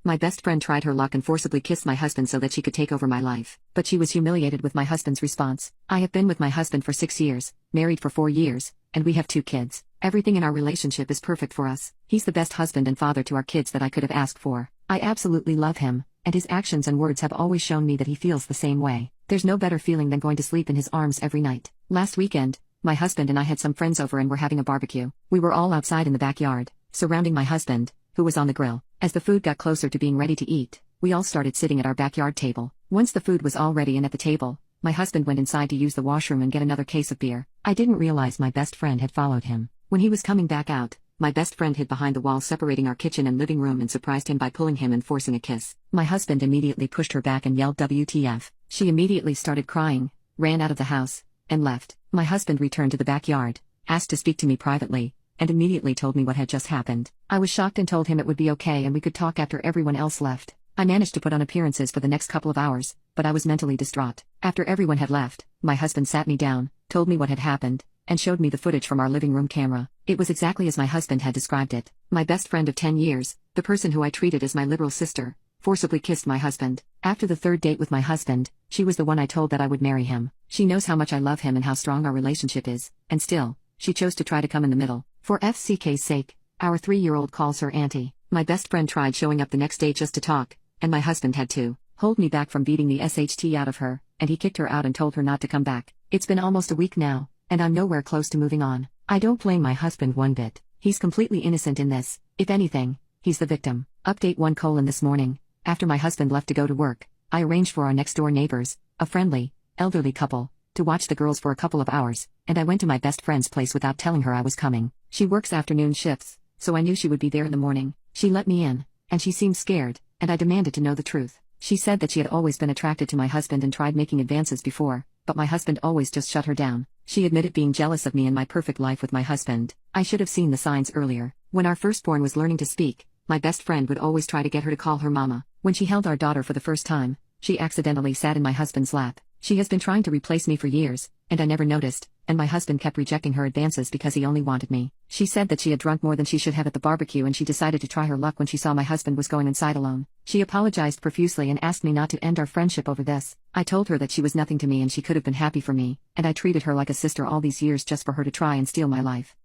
My best friend tried her luck and forcibly kissed my husband so that she could take over my life. But she was humiliated with my husband's response. I have been with my husband for 6 years, married for 4 years, and we have 2 kids. Everything in our relationship is perfect for us. He's the best husband and father to our kids that I could have asked for. I absolutely love him, and his actions and words have always shown me that he feels the same way. There's no better feeling than going to sleep in his arms every night. Last weekend, my husband and I had some friends over and were having a barbecue. We were all outside in the backyard, surrounding my husband, who was on the grill. As the food got closer to being ready to eat, we all started sitting at our backyard table. Once the food was all ready and at the table, my husband went inside to use the washroom and get another case of beer. I didn't realize my best friend had followed him. When he was coming back out, my best friend hid behind the wall separating our kitchen and living room and surprised him by pulling him and forcing a kiss. My husband immediately pushed her back and yelled WTF. She immediately started crying, ran out of the house, and left. My husband returned to the backyard, asked to speak to me privately, and immediately told me what had just happened. I was shocked and told him it would be okay and we could talk after everyone else left. I managed to put on appearances for the next couple of hours, but I was mentally distraught. After everyone had left, my husband sat me down, told me what had happened, and showed me the footage from our living room camera. It was exactly as my husband had described it. My best friend of 10 years, the person who I treated as my literal sister, forcibly kissed my husband. After the 3rd date with my husband, she was the one I told that I would marry him. She knows how much I love him and how strong our relationship is, and still, she chose to try to come in the middle. For FCK's sake, our 3-year-old calls her auntie. My best friend tried showing up the next day just to talk, and my husband had to hold me back from beating the SHT out of her, and he kicked her out and told her not to come back. It's been almost a week now, and I'm nowhere close to moving on. I don't blame my husband one bit. He's completely innocent in this. If anything, he's the victim. Update 1: This morning, after my husband left to go to work, I arranged for our next-door neighbors, a friendly, elderly couple, to watch the girls for a couple of hours, and I went to my best friend's place without telling her I was coming. She works afternoon shifts, so I knew she would be there in the morning. She let me in, and she seemed scared, and I demanded to know the truth. She said that she had always been attracted to my husband and tried making advances before, but my husband always just shut her down. She admitted being jealous of me and my perfect life with my husband. I should have seen the signs earlier. When our firstborn was learning to speak, my best friend would always try to get her to call her mama. When she held our daughter for the first time, she accidentally sat in my husband's lap. She has been trying to replace me for years, and I never noticed, and my husband kept rejecting her advances because he only wanted me. She said that she had drunk more than she should have at the barbecue and she decided to try her luck when she saw my husband was going inside alone. She apologized profusely and asked me not to end our friendship over this. I told her that she was nothing to me and she could have been happy for me, and I treated her like a sister all these years just for her to try and steal my life.